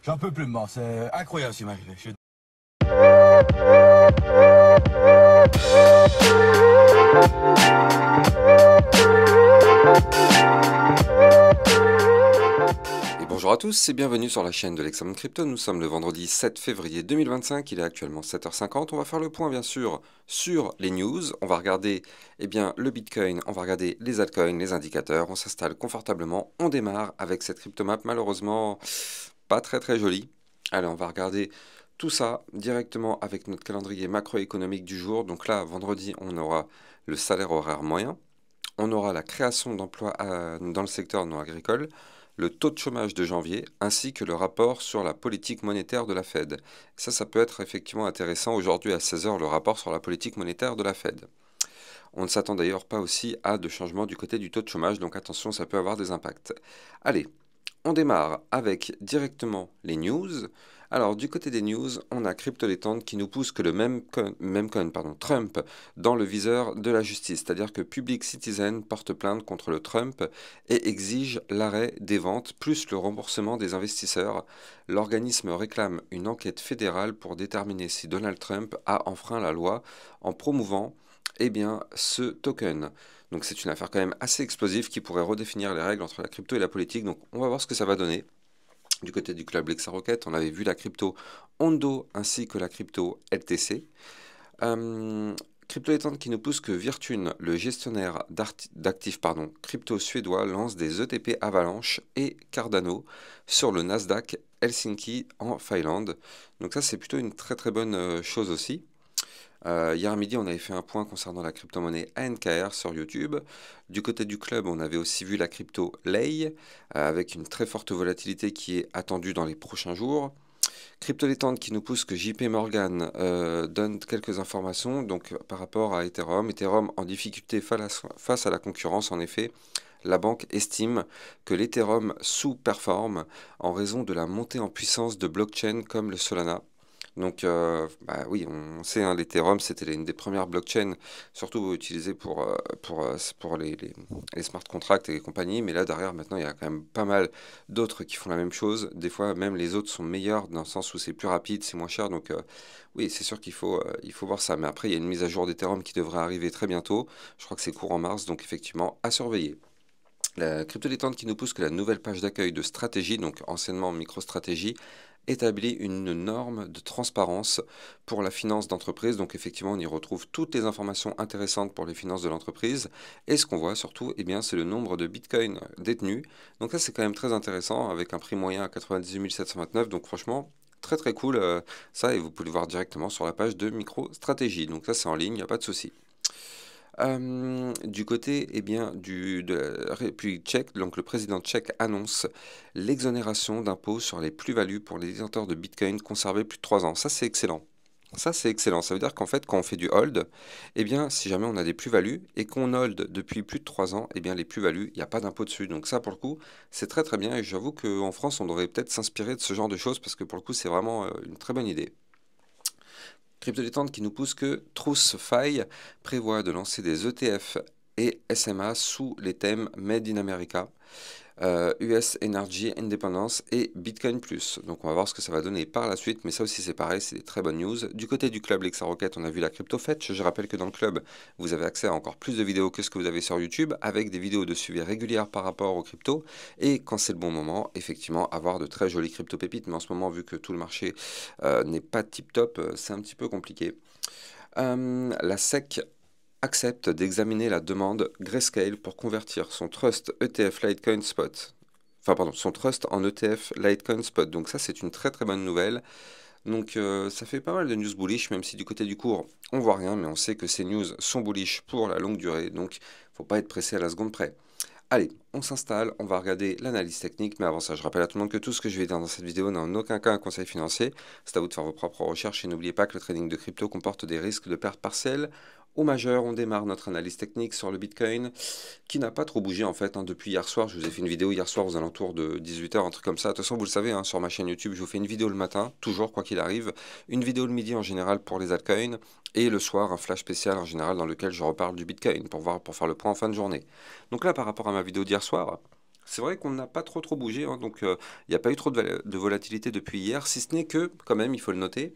J'en peux plus de moi, c'est incroyable ce qui m'est arrivé. Et bonjour à tous et bienvenue sur la chaîne de l'Examen Crypto. Nous sommes le vendredi 7 février 2025, il est actuellement 7h50. On va faire le point bien sûr sur les news. On va regarder le Bitcoin, on va regarder les altcoins, les indicateurs. On s'installe confortablement. On démarre avec cette cryptomap malheureusement pas très jolie. Allez, on va regarder tout ça directement avec notre calendrier macroéconomique du jour. Donc là, vendredi, on aura le salaire horaire moyen. On aura la création d'emplois dans le secteur non agricole, le taux de chômage de janvier, ainsi que le rapport sur la politique monétaire de la Fed. Ça peut être effectivement intéressant. Aujourd'hui à 16h, le rapport sur la politique monétaire de la Fed. On ne s'attend d'ailleurs pas aussi à de changements du côté du taux de chômage, donc attention, ça peut avoir des impacts. Allez, on démarre avec directement les news. Alors, du côté des news, on a CryptoLétende qui nous pousse que le même coin, Trump dans le viseur de la justice. C'est-à-dire que Public Citizen porte plainte contre le Trump et exige l'arrêt des ventes plus le remboursement des investisseurs. L'organisme réclame une enquête fédérale pour déterminer si Donald Trump a enfreint la loi en promouvant ce token. Donc c'est une affaire quand même assez explosive qui pourrait redéfinir les règles entre la crypto et la politique. Donc on va voir ce que ça va donner. Du côté du club Lexa Rocket, on avait vu la crypto Ondo ainsi que la crypto LTC. CryptoLétende qui nous pousse que Virtune, le gestionnaire d'actifs crypto suédois, lance des ETP Avalanche et Cardano sur le Nasdaq Helsinki en Finlande. Donc ça c'est plutôt une très bonne chose aussi. Hier midi, on avait fait un point concernant la crypto-monnaie ANKR sur YouTube. Du côté du club, on avait aussi vu la crypto Lei, avec une très forte volatilité qui est attendue dans les prochains jours. CryptoLétende qui nous pousse que JP Morgan donne quelques informations donc, par rapport à Ethereum. Ethereum en difficulté face à la concurrence, en effet. La banque estime que l'Ethereum sous-performe en raison de la montée en puissance de blockchains comme le Solana. Donc, oui, on sait, hein, l'Ethereum, c'était une des premières blockchains, surtout utilisées pour les smart contracts et compagnie. Mais là, derrière, maintenant, il y a quand même pas mal d'autres qui font la même chose. Des fois, même les autres sont meilleurs dans le sens où c'est plus rapide, c'est moins cher. Donc, oui, c'est sûr qu'il faut voir ça. Mais après, il y a une mise à jour d'Ethereum qui devrait arriver très bientôt. Je crois que c'est courant mars, donc effectivement, à surveiller. La CryptoLétende qui nous pousse que la nouvelle page d'accueil de stratégie, donc anciennement MicroStratégie, établit une norme de transparence pour la finance d'entreprise. Donc effectivement, on y retrouve toutes les informations intéressantes pour les finances de l'entreprise. Et ce qu'on voit surtout, c'est le nombre de bitcoins détenus. Donc ça, c'est quand même très intéressant avec un prix moyen à 98 729. Donc franchement, très cool ça. Et vous pouvez le voir directement sur la page de MicroStratégie. Donc ça, c'est en ligne, il n'y a pas de souci. Du côté de la République tchèque, donc le président tchèque annonce l'exonération d'impôts sur les plus-values pour les détenteurs de Bitcoin conservés plus de 3 ans. Ça, c'est excellent. Ça, c'est excellent. Ça veut dire qu'en fait, quand on fait du hold, si jamais on a des plus-values et qu'on hold depuis plus de 3 ans, les plus-values, il n'y a pas d'impôt dessus. Donc ça, pour le coup, c'est très bien. Et j'avoue qu'en France, on devrait peut-être s'inspirer de ce genre de choses parce que pour le coup, c'est vraiment une très bonne idée. CryptoLétende qui nous pousse que TruthFi prévoit de lancer des ETF et SMA sous les thèmes Made in America, US Energy Independence et Bitcoin Plus. Donc on va voir ce que ça va donner par la suite, mais ça aussi c'est pareil, c'est des très bonnes news. Du côté du club Lexa Rocket, on a vu la CryptoFetch. Je rappelle que dans le club, vous avez accès à encore plus de vidéos que ce que vous avez sur YouTube, avec des vidéos de suivi régulières par rapport aux cryptos, et quand c'est le bon moment, effectivement, avoir de très jolies crypto-pépites, mais en ce moment, vu que tout le marché n'est pas tip-top, c'est un petit peu compliqué. La SEC accepte d'examiner la demande Grayscale pour convertir son trust ETF Litecoin Spot. Son trust en ETF Litecoin Spot. Donc ça, c'est une très bonne nouvelle. Donc ça fait pas mal de news bullish, même si du côté du cours, on voit rien, mais on sait que ces news sont bullish pour la longue durée. Donc, faut pas être pressé à la seconde près. Allez, on s'installe, on va regarder l'analyse technique, mais avant ça, je rappelle à tout le monde que tout ce que je vais dire dans cette vidéo n'a en aucun cas un conseil financier. C'est à vous de faire vos propres recherches et n'oubliez pas que le trading de crypto comporte des risques de perte partielle ou majeure. On démarre notre analyse technique sur le Bitcoin qui n'a pas trop bougé en fait depuis hier soir. Je vous ai fait une vidéo hier soir aux alentours de 18h, un truc comme ça. De toute façon, vous le savez, sur ma chaîne YouTube, je vous fais une vidéo le matin, toujours quoi qu'il arrive, une vidéo le midi en général pour les altcoins, et le soir un flash spécial en général dans lequel je reparle du Bitcoin pour faire le point en fin de journée. Donc là, par rapport à ma vidéo d'hier soir, C'est vrai qu'on n'a pas trop bougé, hein, donc il n'y a pas eu trop de volatilité depuis hier, si ce n'est que, quand même, il faut le noter,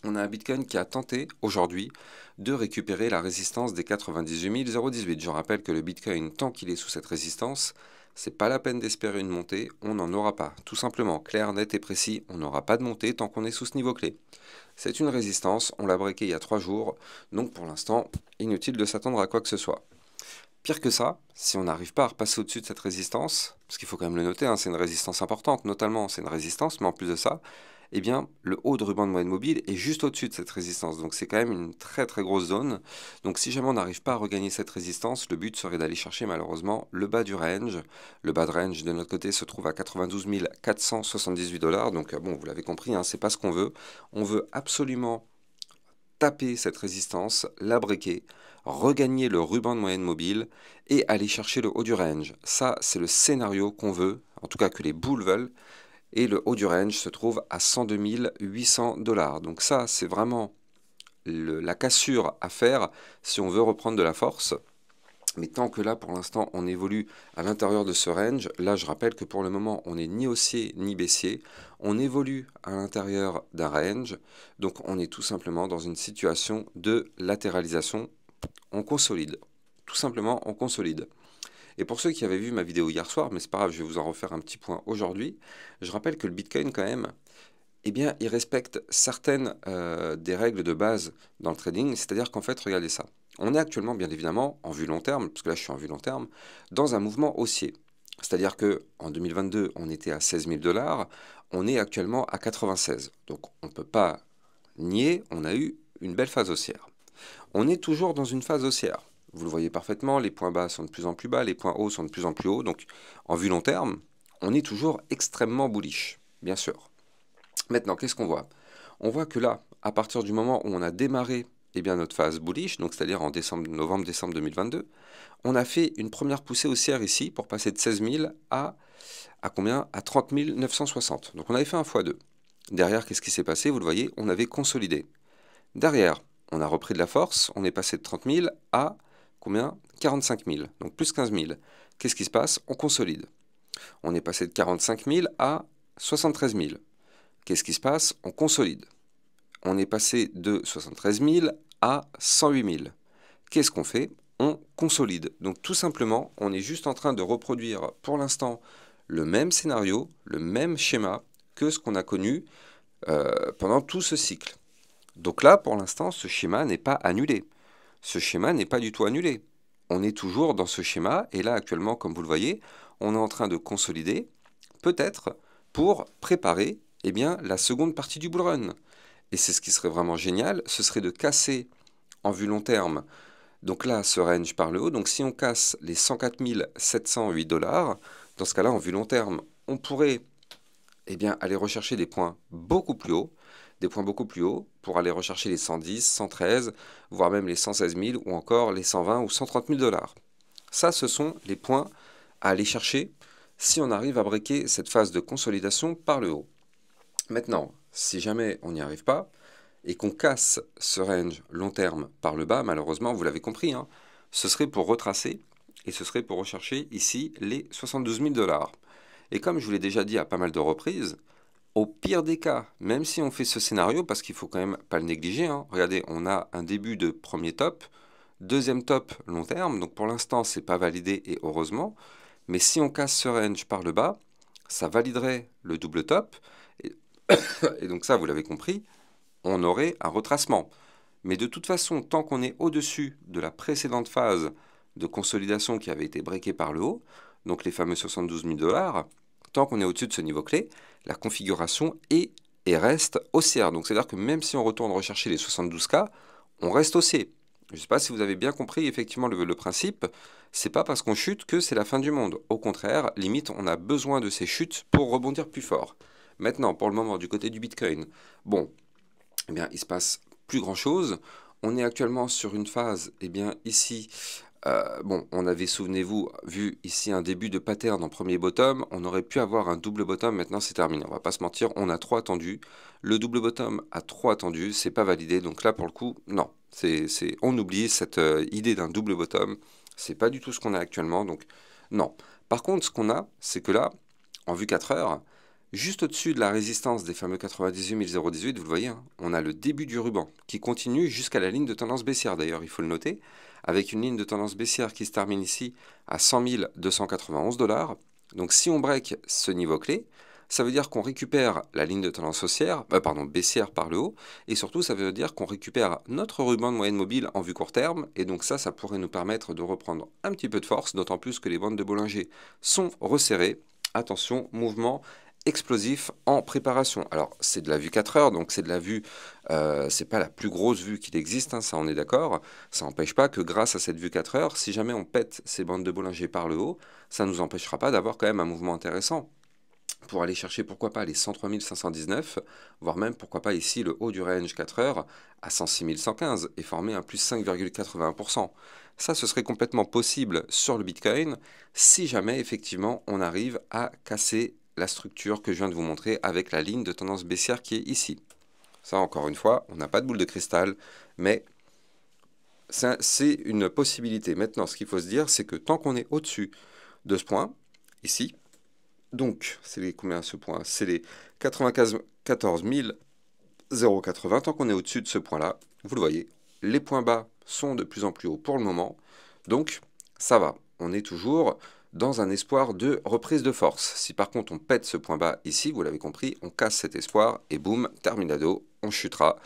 on a un Bitcoin qui a tenté aujourd'hui de récupérer la résistance des 98 018. Je rappelle que le Bitcoin, tant qu'il est sous cette résistance, c'est pas la peine d'espérer une montée, on n'en aura pas. Tout simplement, clair, net et précis, on n'aura pas de montée tant qu'on est sous ce niveau clé. C'est une résistance, on l'a breaké il y a 3 jours, donc pour l'instant, inutile de s'attendre à quoi que ce soit. Pire que ça, si on n'arrive pas à repasser au-dessus de cette résistance, parce qu'il faut quand même le noter, hein, c'est une résistance importante, notamment c'est une résistance, mais en plus de ça, eh bien, le haut de ruban de moyenne mobile est juste au-dessus de cette résistance. Donc c'est quand même une très grosse zone. Donc si jamais on n'arrive pas à regagner cette résistance, le but serait d'aller chercher malheureusement le bas du range. Le bas de range de notre côté se trouve à 92 478 $. Donc bon, vous l'avez compris, hein, c'est pas ce qu'on veut. On veut absolument taper cette résistance, la breaker, regagner le ruban de moyenne mobile et aller chercher le haut du range. Ça, c'est le scénario qu'on veut, en tout cas que les bulls veulent. Et le haut du range se trouve à 102 800 $. Donc ça, c'est vraiment la cassure à faire si on veut reprendre de la force. Mais tant que là, pour l'instant, on évolue à l'intérieur de ce range, là, je rappelle que pour le moment, on n'est ni haussier ni baissier. On évolue à l'intérieur d'un range, donc on est tout simplement dans une situation de latéralisation. On consolide. Tout simplement, on consolide. Et pour ceux qui avaient vu ma vidéo hier soir, mais c'est pas grave, je vais vous en refaire un petit point aujourd'hui, je rappelle que le Bitcoin, quand même, eh bien, il respecte certaines des règles de base dans le trading, c'est-à-dire qu'en fait, regardez ça. On est actuellement, bien évidemment, en vue long terme, parce que là, je suis en vue long terme, dans un mouvement haussier. C'est-à-dire que en 2022, on était à 16 000 $, on est actuellement à 96. Donc, on ne peut pas nier, on a eu une belle phase haussière. On est toujours dans une phase haussière. Vous le voyez parfaitement, les points bas sont de plus en plus bas, les points hauts sont de plus en plus hauts. Donc, en vue long terme, on est toujours extrêmement bullish, bien sûr. Maintenant, qu'est-ce qu'on voit? On voit que là, à partir du moment où on a démarré notre phase bullish, donc c'est-à-dire en novembre-décembre 2022, on a fait une première poussée haussière ici pour passer de 16 000 à combien? À 30 960. Donc on avait fait un x2. Derrière, qu'est-ce qui s'est passé? Vous le voyez, on avait consolidé. Derrière, on a repris de la force, on est passé de 30 000 à combien? 45 000, donc plus 15 000. Qu'est-ce qui se passe? On consolide. On est passé de 45 000 à 73 000. Qu'est-ce qui se passe? On consolide. On est passé de 73 000 à 108 000. Qu'est-ce qu'on fait? On consolide. Donc tout simplement, on est juste en train de reproduire pour l'instant le même scénario, le même schéma que ce qu'on a connu pendant tout ce cycle. Donc là, pour l'instant, ce schéma n'est pas annulé. Ce schéma n'est pas du tout annulé. On est toujours dans ce schéma, et là, actuellement, comme vous le voyez, on est en train de consolider, peut-être, pour préparer la seconde partie du bull run. Et c'est ce qui serait vraiment génial, ce serait de casser en vue long terme, donc là, ce range par le haut. Donc si on casse les 104 708 $, dans ce cas-là, en vue long terme, on pourrait aller rechercher des points beaucoup plus hauts, pour aller rechercher les 110, 113, voire même les 116 000 ou encore les 120 ou 130 000 $. Ça, ce sont les points à aller chercher si on arrive à breaker cette phase de consolidation par le haut. Maintenant, si jamais on n'y arrive pas et qu'on casse ce range long terme par le bas, malheureusement, vous l'avez compris, hein, ce serait pour retracer et ce serait pour rechercher ici les 72 000 $. Et comme je vous l'ai déjà dit à pas mal de reprises, au pire des cas, même si on fait ce scénario, parce qu'il ne faut quand même pas le négliger, hein, regardez, on a un début de premier top, deuxième top long terme, donc pour l'instant, ce n'est pas validé et heureusement, mais si on casse ce range par le bas, ça validerait le double top, et donc ça, vous l'avez compris, on aurait un retracement. Mais de toute façon, tant qu'on est au-dessus de la précédente phase de consolidation qui avait été breakée par le haut, donc les fameux 72 000 $, tant qu'on est au-dessus de ce niveau clé, la configuration est et reste haussière. Donc c'est-à-dire que même si on retourne rechercher les 72K, on reste haussier. Je ne sais pas si vous avez bien compris effectivement le principe. C'est pas parce qu'on chute que c'est la fin du monde. Au contraire, limite, on a besoin de ces chutes pour rebondir plus fort. Maintenant, pour le moment, du côté du Bitcoin, bon, il se passe plus grand-chose. On est actuellement sur une phase, ici, on avait, souvenez-vous, vu ici un début de pattern en premier bottom, on aurait pu avoir un double bottom, maintenant c'est terminé, on va pas se mentir, on a trop attendu, le double bottom a trop attendu, c'est pas validé, donc là pour le coup, non, on oublie cette idée d'un double bottom, c'est pas du tout ce qu'on a actuellement, donc non. Par contre, ce qu'on a, c'est que là, en vue 4 heures, juste au-dessus de la résistance des fameux 98 018, vous le voyez, hein, on a le début du ruban qui continue jusqu'à la ligne de tendance baissière. D'ailleurs, il faut le noter, avec une ligne de tendance baissière qui se termine ici à 100 291 $. Donc si on break ce niveau clé, ça veut dire qu'on récupère la ligne de tendance baissière par le haut, et surtout ça veut dire qu'on récupère notre ruban de moyenne mobile en vue court terme, et donc ça pourrait nous permettre de reprendre un petit peu de force, d'autant plus que les bandes de Bollinger sont resserrées. Attention, mouvement explosif en préparation. Alors c'est de la vue 4 heures, donc c'est de la vue, c'est pas la plus grosse vue qu'il existe, hein, ça on est d'accord. Ça n'empêche pas que grâce à cette vue 4 heures, si jamais on pète ces bandes de Bollinger par le haut, ça ne nous empêchera pas d'avoir quand même un mouvement intéressant pour aller chercher pourquoi pas les 103 519, voire même pourquoi pas ici le haut du range 4 heures à 106 115 et former un plus 5,81%. Ça, ce serait complètement possible sur le Bitcoin si jamais effectivement on arrive à casser la structure que je viens de vous montrer avec la ligne de tendance baissière qui est ici. Ça, encore une fois, on n'a pas de boule de cristal, mais c'est une possibilité. Maintenant, ce qu'il faut se dire, c'est que tant qu'on est au-dessus de ce point, ici, donc, c'est les combien ce point? C'est les 94 080. Tant qu'on est au-dessus de ce point-là, vous le voyez, les points bas sont de plus en plus hauts pour le moment. Donc, ça va. On est toujours dans un espoir de reprise de force. Si par contre on pète ce point bas ici, vous l'avez compris, on casse cet espoir et boum, terminado, on chutera.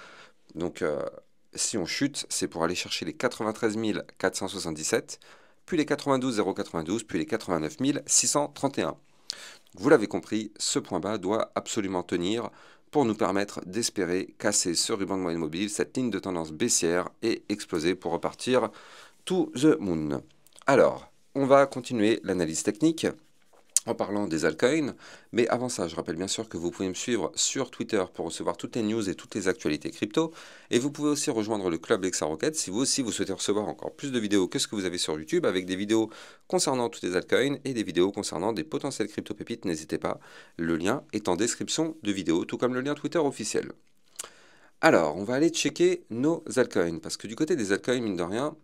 Donc, si on chute, c'est pour aller chercher les 93 477, puis les 92 092, puis les 89 631. Vous l'avez compris, ce point bas doit absolument tenir pour nous permettre d'espérer casser ce ruban de moyenne mobile, cette ligne de tendance baissière et exploser pour repartir to the moon. Alors, on va continuer l'analyse technique en parlant des altcoins, mais avant ça, je rappelle bien sûr que vous pouvez me suivre sur Twitter pour recevoir toutes les news et toutes les actualités crypto, et vous pouvez aussi rejoindre le club Lexa Rocket si vous aussi vous souhaitez recevoir encore plus de vidéos que ce que vous avez sur YouTube, avec des vidéos concernant toutes les altcoins et des vidéos concernant des potentielles crypto-pépites, n'hésitez pas, le lien est en description de vidéo, tout comme le lien Twitter officiel. Alors, on va aller checker nos altcoins, parce que du côté des altcoins, mine de rien,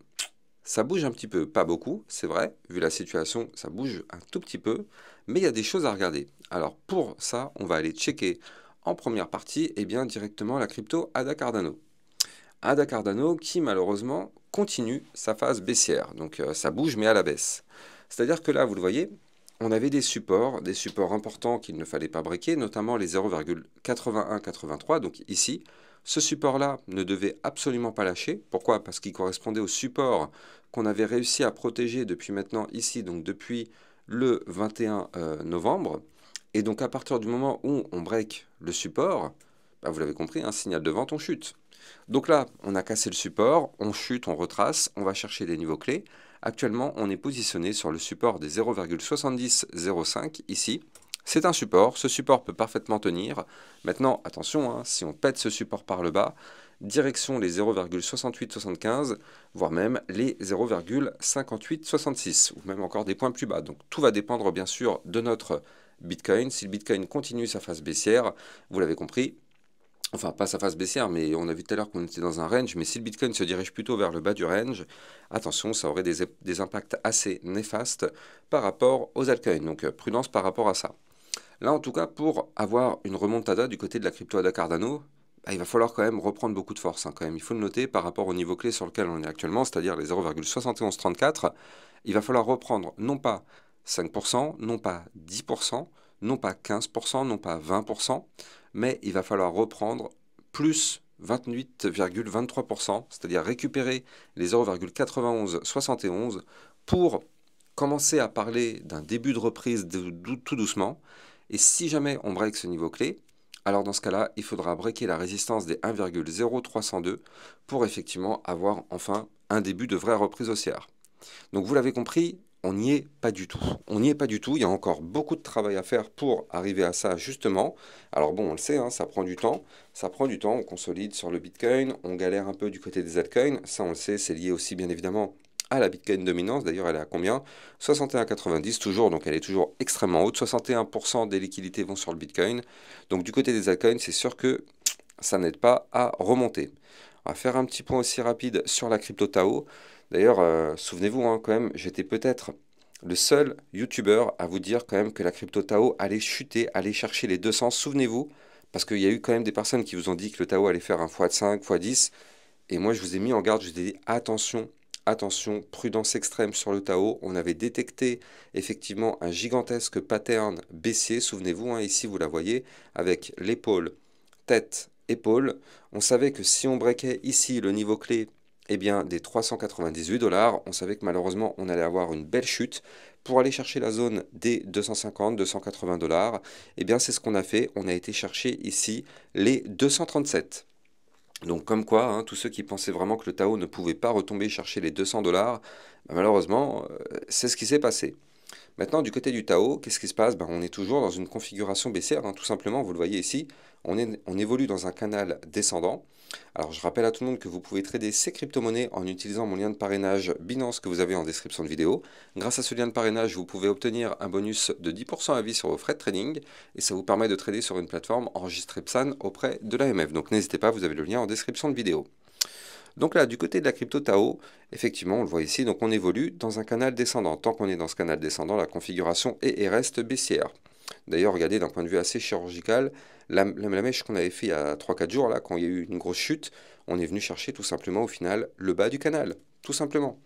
ça bouge un petit peu, pas beaucoup, c'est vrai, vu la situation, ça bouge un tout petit peu, mais il y a des choses à regarder. Alors pour ça, on va aller checker en première partie, et bien directement la crypto ADA Cardano. ADA Cardano qui malheureusement continue sa phase baissière, donc ça bouge mais à la baisse. C'est-à-dire que là, vous le voyez, on avait des supports importants qu'il ne fallait pas breaker, notamment les 0,8183, donc ici, ce support-là ne devait absolument pas lâcher. Pourquoi? Parce qu'il correspondait au support qu'on avait réussi à protéger depuis maintenant ici, donc depuis le 21 novembre. Et donc à partir du moment où on break le support, bah, vous l'avez compris, un signal de vente, on chute. Donc là, on a cassé le support, on chute, on retrace, on va chercher des niveaux clés. Actuellement, on est positionné sur le support des 0,7005 ici. C'est un support, ce support peut parfaitement tenir. Maintenant, attention, hein, si on pète ce support par le bas, direction les 0,6875, voire même les 0,5866, ou même encore des points plus bas. Donc tout va dépendre bien sûr de notre Bitcoin. Si le Bitcoin continue sa phase baissière, vous l'avez compris, enfin pas sa phase baissière, mais on a vu tout à l'heure qu'on était dans un range, mais si le Bitcoin se dirige plutôt vers le bas du range, attention, ça aurait des impacts assez néfastes par rapport aux altcoins. Donc prudence par rapport à ça. Là, en tout cas, pour avoir une remontada du côté de la crypto ADA Cardano, bah, il va falloir quand même reprendre beaucoup de force. Hein, quand même. Il faut le noter par rapport au niveau clé sur lequel on est actuellement, c'est-à-dire les 0,7134. Il va falloir reprendre non pas 5%, non pas 10%, non pas 15%, non pas 20%, mais il va falloir reprendre plus 28,23%, c'est-à-dire récupérer les 0,9171 pour commencer à parler d'un début de reprise tout doucement. Et si jamais on break ce niveau clé, alors dans ce cas-là, il faudra breaker la résistance des 1,0302 pour effectivement avoir enfin un début de vraie reprise haussière. Donc vous l'avez compris, on n'y est pas du tout. On n'y est pas du tout, il y a encore beaucoup de travail à faire pour arriver à ça justement. Alors bon, on le sait, hein, ça prend du temps, on consolide sur le Bitcoin, on galère un peu du côté des altcoins, ça on le sait, c'est lié aussi bien évidemment à la Bitcoin dominance. D'ailleurs, elle est à combien? 61,90 toujours, donc elle est toujours extrêmement haute. 61% des liquidités vont sur le Bitcoin. Donc du côté des altcoins, c'est sûr que ça n'aide pas à remonter. On va faire un petit point aussi rapide sur la crypto Tao. D'ailleurs, souvenez-vous, hein, quand même, j'étais peut-être le seul YouTuber à vous dire quand même que la crypto Tao allait chuter, allait chercher les 200. Souvenez-vous, parce qu'il y a eu quand même des personnes qui vous ont dit que le Tao allait faire un x5, x10. Et moi, je vous ai mis en garde, je vous ai dit attention, attention, prudence extrême sur le Tao. On avait détecté effectivement un gigantesque pattern baissier. Souvenez-vous, hein, ici vous la voyez, avec l'épaule, tête, épaule. On savait que si on breakait ici le niveau clé, eh bien, des 398 $, on savait que malheureusement on allait avoir une belle chute. Pour aller chercher la zone des 250, 280 $, eh bien c'est ce qu'on a fait. On a été chercher ici les 237. Donc comme quoi, hein, tous ceux qui pensaient vraiment que le Tao ne pouvait pas retomber chercher les 200 $, malheureusement, c'est ce qui s'est passé. Maintenant, du côté du Tao, qu'est-ce qui se passe? On est toujours dans une configuration baissière, hein, tout simplement, vous le voyez ici, on évolue dans un canal descendant. Alors je rappelle à tout le monde que vous pouvez trader ces crypto-monnaies en utilisant mon lien de parrainage Binance que vous avez en description de vidéo. Grâce à ce lien de parrainage, vous pouvez obtenir un bonus de 10% à vie sur vos frais de trading et ça vous permet de trader sur une plateforme enregistrée PSAN auprès de l'AMF. Donc n'hésitez pas, vous avez le lien en description de vidéo. Donc là, du côté de la crypto Tao, effectivement, on le voit ici, donc on évolue dans un canal descendant. Tant qu'on est dans ce canal descendant, la configuration est et reste baissière. D'ailleurs, regardez, d'un point de vue assez chirurgical, la mèche qu'on avait fait il y a 3-4 jours, là, quand il y a eu une grosse chute, on est venu chercher tout simplement au final le bas du canal. Tout simplement.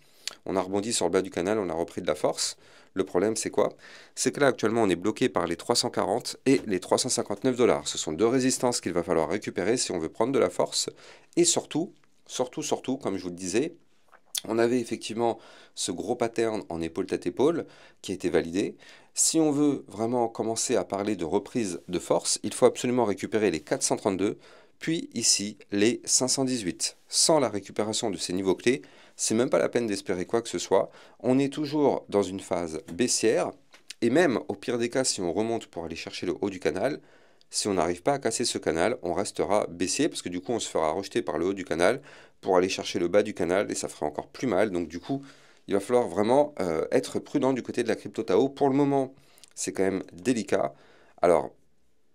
On a rebondi sur le bas du canal, on a repris de la force. Le problème, c'est quoi? C'est que là, actuellement, on est bloqué par les 340 et les 359 $. Ce sont deux résistances qu'il va falloir récupérer si on veut prendre de la force. Et surtout, comme je vous le disais, on avait effectivement ce gros pattern en épaule tête épaule qui a été validé. Si on veut vraiment commencer à parler de reprise de force, il faut absolument récupérer les 432, puis ici les 518. Sans la récupération de ces niveaux clés, c'est même pas la peine d'espérer quoi que ce soit. On est toujours dans une phase baissière, et même au pire des cas, si on remonte pour aller chercher le haut du canal, si on n'arrive pas à casser ce canal, on restera baissier parce que du coup on se fera rejeter par le haut du canal pour aller chercher le bas du canal et ça fera encore plus mal. Donc du coup, il va falloir vraiment être prudent du côté de la crypto Tao. Pour le moment, c'est quand même délicat. Alors,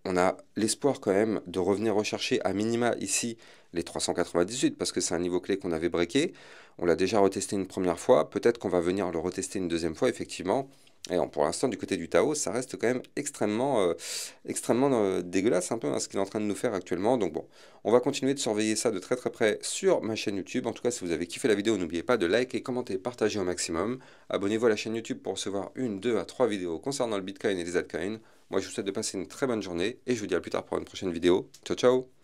on a l'espoir quand même de revenir rechercher à minima ici les 398 parce que c'est un niveau clé qu'on avait breaké. On l'a déjà retesté une première fois. Peut-être qu'on va venir le retester une deuxième fois, effectivement. Et pour l'instant, du côté du Tao, ça reste quand même extrêmement dégueulasse un peu hein, ce qu'il est en train de nous faire actuellement. Donc bon, on va continuer de surveiller ça de très très près sur ma chaîne YouTube. En tout cas, si vous avez kiffé la vidéo, n'oubliez pas de liker, commenter, partager au maximum. Abonnez-vous à la chaîne YouTube pour recevoir 1, 2 à 3 vidéos concernant le Bitcoin et les altcoins. Moi, je vous souhaite de passer une très bonne journée et je vous dis à plus tard pour une prochaine vidéo. Ciao, ciao!